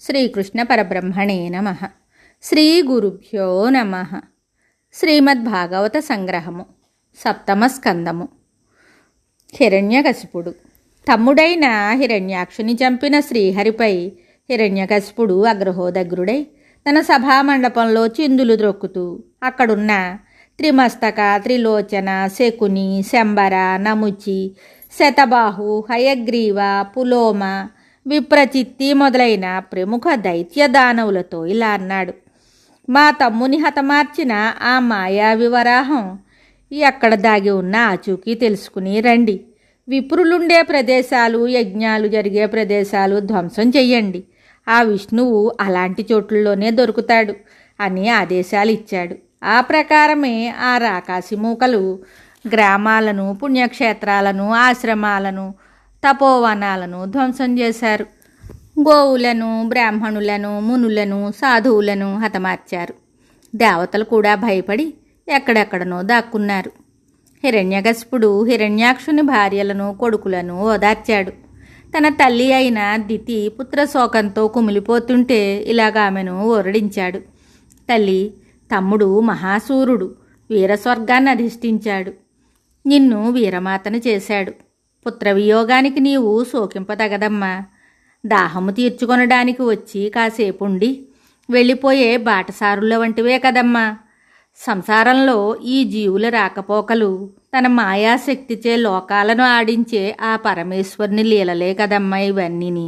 శ్రీకృష్ణ పరబ్రహ్మణే నమః. శ్రీ గురుభ్యో నమః. శ్రీమద్భాగవత సంగ్రహము, సప్తమ స్కందము. హిరణ్యకశిపుడు తమ్ముడైన హిరణ్యాక్షుని చంపిన శ్రీహరిపై హిరణ్యకశిపుడు అగ్రహోదగ్రుడై తన సభామండపంలో చిందులు ద్రొక్కుతూ అక్కడున్న త్రిమస్తక, త్రిలోచన, శకుని, శంబర, నముచి, శతబాహు, హయగ్రీవ, పులోమ, విప్రచిత్తి మొదలైన ప్రముఖ దైత్య దానవులతో ఇలా అన్నాడు: మా తమ్ముని హతమార్చిన ఆ మాయావి వరాహం ఎక్కడ దాగి ఉన్న ఆచూకీ తెలుసుకుని రండి. విప్రులుండే ప్రదేశాలు, యజ్ఞాలు జరిగే ప్రదేశాలు ధ్వంసం చెయ్యండి. ఆ విష్ణువు అలాంటి చోట్లలోనే దొరుకుతాడు అని ఆదేశాలు ఇచ్చాడు. ఆ ప్రకారమే ఆ రాకాసి మూకలు గ్రామాలను, పుణ్యక్షేత్రాలను, ఆశ్రమాలను, తపోవనాలను ధ్వంసం చేశారు. గోవులను, బ్రాహ్మణులను, మునులను, సాధువులను హతమార్చారు. దేవతలు కూడా భయపడి ఎక్కడెక్కడనో దాక్కున్నారు. హిరణ్యకశిపుడు హిరణ్యాక్షుని భార్యలను, కొడుకులను ఓదార్చాడు. తన తల్లి అయిన దితి పుత్రశోకంతో కుమిలిపోతుంటే ఇలాగ ఆమెను ఓరడించాడు: తల్లి, తమ్ముడు మహాసూరుడు వీరస్వర్గాన్ని అధిష్ఠించాడు. నిన్ను వీరమాతను చేశాడు. పుత్రవియోగానికి నీవు శోకింపతగదమ్మా. దాహము తీర్చుకొనడానికి వచ్చి కాసేపుండి వెళ్ళిపోయే బాటసారుల వంటివే కదమ్మా. సంసారంలో ఈ జీవుల రాకపోకలు తన మాయాశక్తిచే లోకాలను ఆడించే ఆ పరమేశ్వరుని లీలలే కదమ్మా ఇవన్నీని.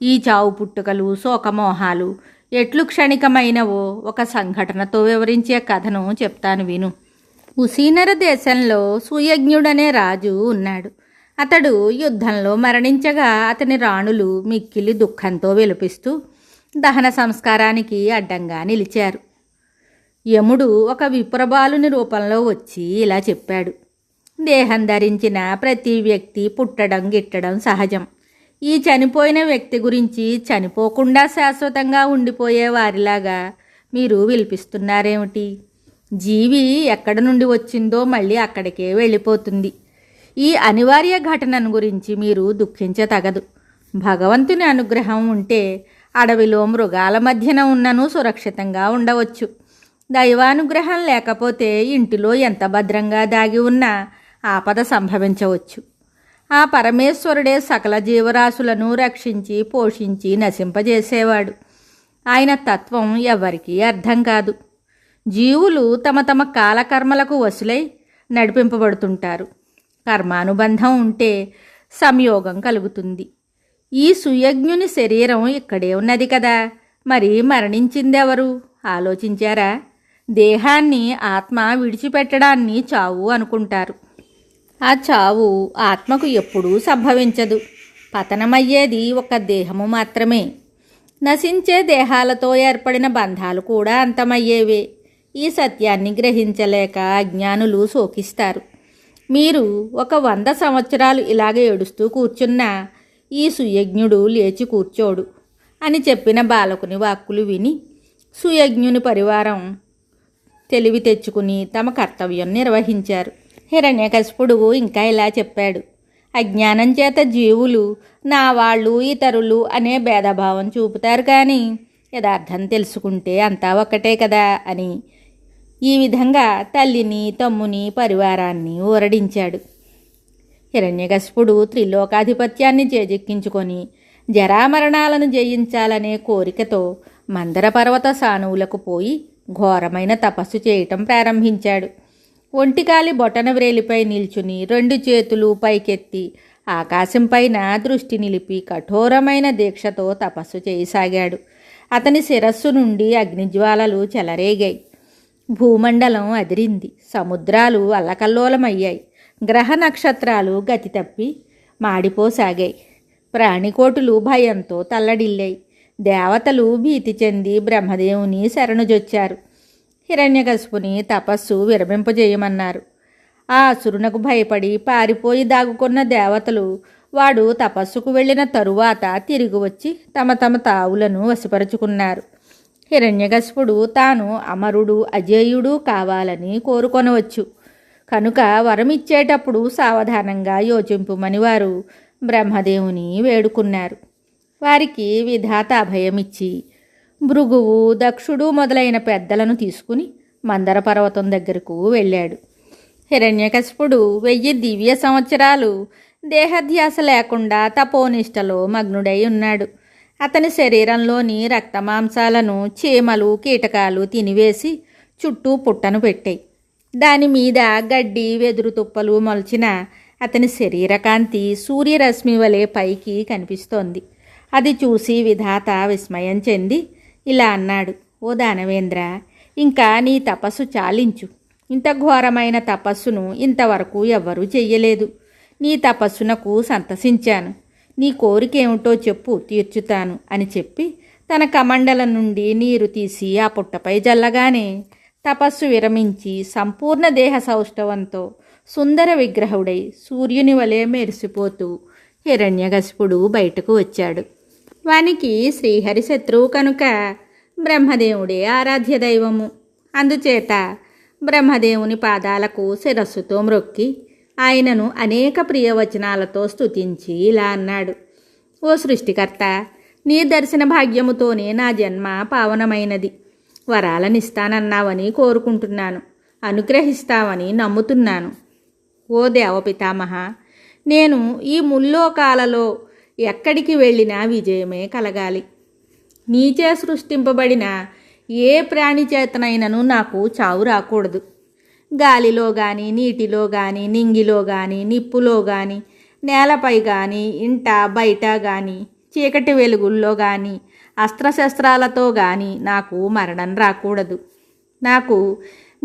ఈ చావు పుట్టుకలు, శోకమోహాలు ఎట్లు క్షణికమైనవో ఒక సంఘటనతో వివరించే కథను చెప్తాను విను. ఉసీనర దేశంలో సుయజ్ఞుడనే రాజు ఉన్నాడు. అతడు యుద్ధంలో మరణించగా అతని రాణులు మిక్కిలి దుఃఖంతో విలపిస్తూ దహన సంస్కారానికి అడ్డంగా నిలిచారు. యముడు ఒక విప్రబాలుని రూపంలో వచ్చి ఇలా చెప్పాడు: దేహం ధరించిన ప్రతి వ్యక్తి పుట్టడం, గిట్టడం సహజం. ఈ చనిపోయిన వ్యక్తి గురించి చనిపోకుండా శాశ్వతంగా ఉండిపోయే వారిలాగా మీరు విలిపిస్తున్నారేమిటి? జీవి ఎక్కడ నుండి వచ్చిందో మళ్ళీ అక్కడికే వెళ్ళిపోతుంది. ఈ అనివార్య ఘటనను గురించి మీరు దుఃఖించతగదు. భగవంతుని అనుగ్రహం ఉంటే అడవిలో మృగాల మధ్యన ఉన్నను సురక్షితంగా ఉండవచ్చు. దైవానుగ్రహం లేకపోతే ఇంటిలో ఎంత భద్రంగా దాగి ఉన్నా ఆపద సంభవించవచ్చు. ఆ పరమేశ్వరుడే సకల జీవరాశులను రక్షించి, పోషించి నశింపజేసేవాడు. ఆయన తత్వం ఎవరికీ అర్థం కాదు. జీవులు తమ తమ కాలకర్మలకు వశులై నడిపింపబడుతుంటారు. కర్మానుబంధం ఉంటే సంయోగం కలుగుతుంది. ఈ సుయజ్ఞుని శరీరం ఇక్కడే ఉన్నది కదా, మరి మరణించిందెవరు ఆలోచించారా? దేహాన్ని ఆత్మ విడిచిపెట్టడాన్ని చావు అనుకుంటారు. ఆ చావు ఆత్మకు ఎప్పుడూ సంభవించదు. పతనమయ్యేది ఒక దేహము మాత్రమే. నశించే దేహాలతో ఏర్పడిన బంధాలు కూడా అంతమయ్యేవే. ఈ సత్యాన్ని గ్రహించలేక అజ్ఞానులు శోకిస్తారు. మీరు ఒక 100 సంవత్సరాలు ఇలాగే ఏడుస్తూ కూర్చున్నా ఈ సుయజ్ఞుడు లేచి కూర్చోడు అని చెప్పిన బాలకుని వాక్కులు విని సుయజ్ఞుని పరివారం తెలివి తెచ్చుకుని తమ కర్తవ్యం నిర్వహించారు. హిరణ్యకశిపుడు ఇంకా ఇలా చెప్పాడు: అజ్ఞానం చేత జీవులు నా వాళ్ళు, ఇతరులు అనే భేదభావం చూపుతారు, కానీ యథార్థం తెలుసుకుంటే అంతా ఒక్కటే కదా అని ఈ విధంగా తల్లిని, తమ్ముని, పరివారాన్ని ఊరడించాడు. హిరణ్యకశిపుడు త్రిలోకాధిపత్యాన్ని చేజెక్కించుకొని జరామరణాలను జయించాలనే కోరికతో మందర పర్వత సానువులకు పోయి ఘోరమైన తపస్సు చేయటం ప్రారంభించాడు. ఒంటికాలి బొటన వ్రేలిపై నిల్చుని 2 చేతులు పైకెత్తి ఆకాశంపైన దృష్టి నిలిపి కఠోరమైన దీక్షతో తపస్సు చేయసాగాడు. అతని శిరస్సు నుండి అగ్నిజ్వాలలు చెలరేగాయి. భూమండలం అదిరింది. సముద్రాలు అల్లకల్లోలమయ్యాయి. గ్రహ నక్షత్రాలు గతి తప్పి మాడిపోసాగాయి. ప్రాణికోటులు భయంతో తల్లడిల్లాయి. దేవతలు భీతి చెంది బ్రహ్మదేవుని శరణుజొచ్చారు. హిరణ్యకశిపుని తపస్సు విరమింపజేయమన్నారు. ఆ అసురునకు భయపడి పారిపోయి దాగుకున్న దేవతలు వాడు తపస్సుకు వెళ్ళిన తరువాత తిరిగి వచ్చి తమ తమ తావులను వశపరుచుకున్నారు. హిరణ్యకశిపుడు తాను అమరుడు, అజేయుడు కావాలని కోరుకొనవచ్చు. కనుక వరమిచ్చేటప్పుడు సావధానంగా యోచింపుమని వారు బ్రహ్మదేవుని వేడుకున్నారు. వారికి విధాత అభయమిచ్చి భృగువు, దక్షుడు మొదలైన పెద్దలను తీసుకుని మందర పర్వతం దగ్గరకు వెళ్ళాడు. హిరణ్యకశిపుడు 1000 దివ్య సంవత్సరాలు దేహధ్యాస లేకుండా తపోనిష్టలో మగ్నుడై ఉన్నాడు. అతని శరీరంలోని రక్తమాంసాలను చీమలు, కీటకాలు తినివేసి చుట్టూ పుట్టను పెట్టాయి. దానిమీద గడ్డి, వెదురు తుప్పలు మొలిచిన అతని శరీరకాంతి సూర్యరశ్మి వలె పైకి కనిపిస్తోంది. అది చూసి విధాత విస్మయం చెంది ఇలా అన్నాడు: ఓ దానవేంద్ర, ఇంకా నీ తపస్సు చాలించు. ఇంత ఘోరమైన తపస్సును ఇంతవరకు ఎవ్వరూ చెయ్యలేదు. నీ తపస్సునకు సంతసించాను. నీ కోరికేమిటో చెప్పు, తీర్చుతాను అని చెప్పి తన కమండలం నుండి నీరు తీసి ఆ పుట్టపై జల్లగానే తపస్సు విరమించి సంపూర్ణ దేహ సౌష్ఠవంతో సుందర విగ్రహుడై సూర్యుని వలె మెరిసిపోతూ హిరణ్యకశిపుడు బయటకు వచ్చాడు. వానికి శ్రీహరి శత్రువు కనుక బ్రహ్మదేవుడే ఆరాధ్య దైవము. అందుచేత బ్రహ్మదేవుని పాదాలకు శిరస్సుతో మ్రొక్కి ఆయనను అనేక ప్రియవచనాలతో స్తుతించి ఇలా అన్నాడు: ఓ సృష్టికర్త, నీ దర్శన భాగ్యముతోనే నా జన్మ పావనమైనది. వరాలనిస్తానన్నావని కోరుకుంటున్నాను, అనుగ్రహిస్తావని నమ్ముతున్నాను. ఓ దేవపితామహ, నేను ఈ ముల్లోకాలలో ఎక్కడికి వెళ్ళినా విజయమే కలగాలి. నీచే సృష్టింపబడిన ఏ ప్రాణి చేతనైనను నాకు చావు రాకూడదు. గాలిలో కానీ, నీటిలో కానీ, నింగిలో కానీ, నిప్పులో కానీ, నేలపై కానీ, ఇంట బయట కానీ, చీకటి వెలుగుల్లో కానీ, అస్త్రశస్త్రాలతో కానీ నాకు మరణం రాకూడదు. నాకు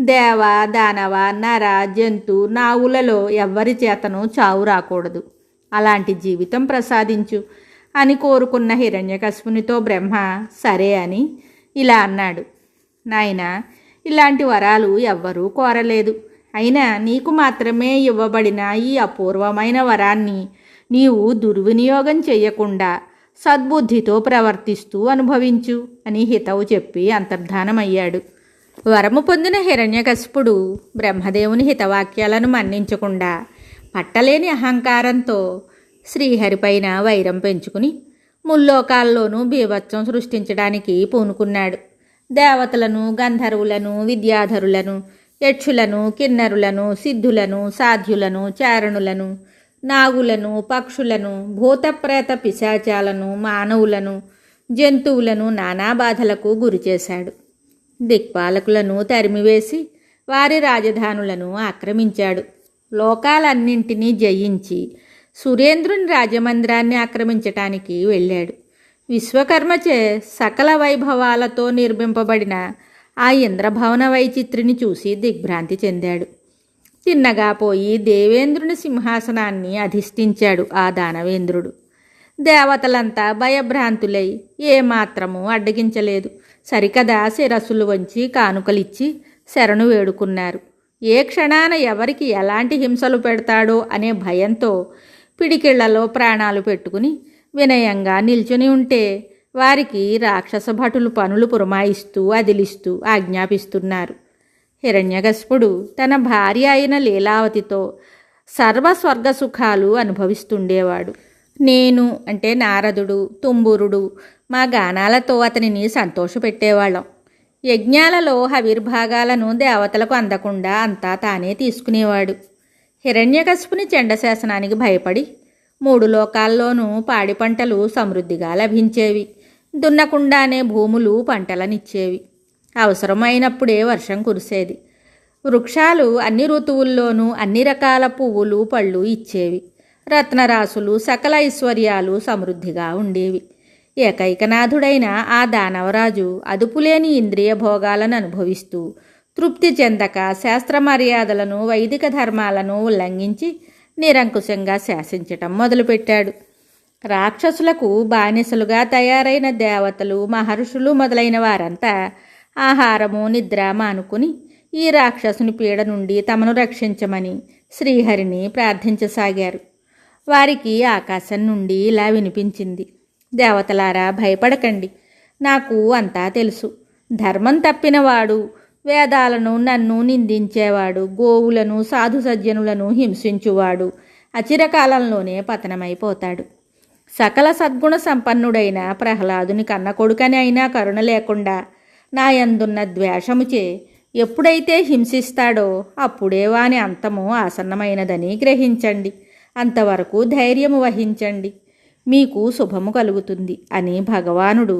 దేవ, దానవ, నర, జంతు, నావులలో ఎవ్వరి చేతను చావు రాకూడదు. అలాంటి జీవితం ప్రసాదించు అని కోరుకున్న హిరణ్యకశిపునితో బ్రహ్మ సరే అని ఇలా అన్నాడు: నాయనా, ఇలాంటి వరాలు ఎవ్వరూ కోరలేదు. అయినా నీకు మాత్రమే ఇవ్వబడిన ఈ అపూర్వమైన వరాన్ని నీవు దుర్వినియోగం చేయకుండా సద్బుద్ధితో ప్రవర్తిస్తూ అనుభవించు అని హితవు చెప్పి అంతర్ధానమయ్యాడు. వరము పొందిన హిరణ్యకశిపుడు బ్రహ్మదేవుని హితవాక్యాలను మన్నించకుండా పట్టలేని అహంకారంతో శ్రీహరిపైన వైరం పెంచుకుని ముల్లోకాల్లోనూ బీభత్సం సృష్టించడానికి పూనుకున్నాడు. దేవతలను, గంధర్వులను, విద్యాధరులను, యక్షులను, కిన్నరులను, సిద్ధులను, సాధ్యులను, చారణులను, నాగులను, పక్షులను, భూతప్రేత పిశాచాలను, మానవులను, జంతువులను నానా బాధలకు గురిచేశాడు. దిక్పాలకులను తరిమివేసి వారి రాజధానులను ఆక్రమించాడు. లోకాలన్నింటినీ జయించి సురేంద్రుని రాజమందిరాన్ని ఆక్రమించటానికి వెళ్ళాడు. విశ్వకర్మచే సకల వైభవాలతో నిర్మింపబడిన ఆ ఇంద్రభవన వైచిత్రిని చూసి దిగ్భ్రాంతి చెందాడు. తిన్నగా పోయి దేవేంద్రుని సింహాసనాన్ని అధిష్ఠించాడు ఆ దానవేంద్రుడు. దేవతలంతా భయభ్రాంతులై ఏమాత్రమూ అడ్డగించలేదు. సరికదా శిరస్సులు వంచి కానుకలిచ్చి శరణు వేడుకున్నారు. ఏ క్షణాన ఎవరికి ఎలాంటి హింసలు పెడతాడో అనే భయంతో పిడికిళ్లలో ప్రాణాలు పెట్టుకుని వినయంగా నిల్చుని ఉంటే వారికి రాక్షస భటులు పనులు పురమాయిస్తూ అదిలిస్తూ ఆజ్ఞాపిస్తున్నారు. హిరణ్యకశిపుడు తన భార్య అయిన లీలావతితో సర్వస్వర్గ సుఖాలు అనుభవిస్తుండేవాడు. నేను అంటే నారదుడు, తుంబురుడు మా గానాలతో అతనిని సంతోషపెట్టేవాళ్ళం. యజ్ఞాలలో హవిర్భాగాలను దేవతలకు అందకుండా అంతా తానే తీసుకునేవాడు. హిరణ్యకశిపుని చండశాసనానికి భయపడి 3 లోకాల్లోనూ పాడి పంటలు సమృద్ధిగా లభించేవి. దున్నకుండానే భూములు పంటలనిచ్చేవి. అవసరమైనప్పుడే వర్షం కురిసేది. వృక్షాలు అన్ని ఋతువుల్లోనూ అన్ని రకాల పువ్వులు, పళ్ళు ఇచ్చేవి. రత్నరాసులు, సకల ఐశ్వర్యాలు సమృద్ధిగా ఉండేవి. ఏకైకనాథుడైన ఆ దానవరాజు అదుపులేని ఇంద్రియ భోగాలను అనుభవిస్తూ తృప్తి చెందక శాస్త్ర మర్యాదలను, వైదిక ధర్మాలను ఉల్లంఘించి నిరంకుశంగా శాసించటం మొదలుపెట్టాడు. రాక్షసులకు బానిసలుగా తయారైన దేవతలు, మహర్షులు మొదలైన వారంతా ఆహారము, నిద్ర మానుకుని ఈ రాక్షసుని పీడ నుండి తమను రక్షించమని శ్రీహరిని ప్రార్థించసాగారు. వారికి ఆకాశం నుండి ఇలా వినిపించింది: దేవతలారా, భయపడకండి. నాకు అంతా తెలుసు. ధర్మం తప్పినవాడు, వేదాలను నన్ను నిందించేవాడు, గోవులను, సాధు సజ్జనులను హింసించువాడు అచిరకాలంలోనే పతనమైపోతాడు. సకల సద్గుణ సంపన్నుడైన ప్రహ్లాదుని కన్న కొడుకని అయినా కరుణ లేకుండా నా యందున్న ద్వేషముచే ఎప్పుడైతే హింసిస్తాడో అప్పుడే వాని అంతము ఆసన్నమైనదని గ్రహించండి. అంతవరకు ధైర్యము వహించండి, మీకు శుభము కలుగుతుంది అని భగవానుడు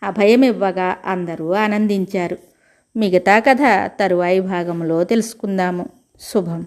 అభయమివ్వగా అందరూ ఆనందించారు. మిగతా కథ తరువాయి భాగంలో తెలుసుకుందాము. శుభం.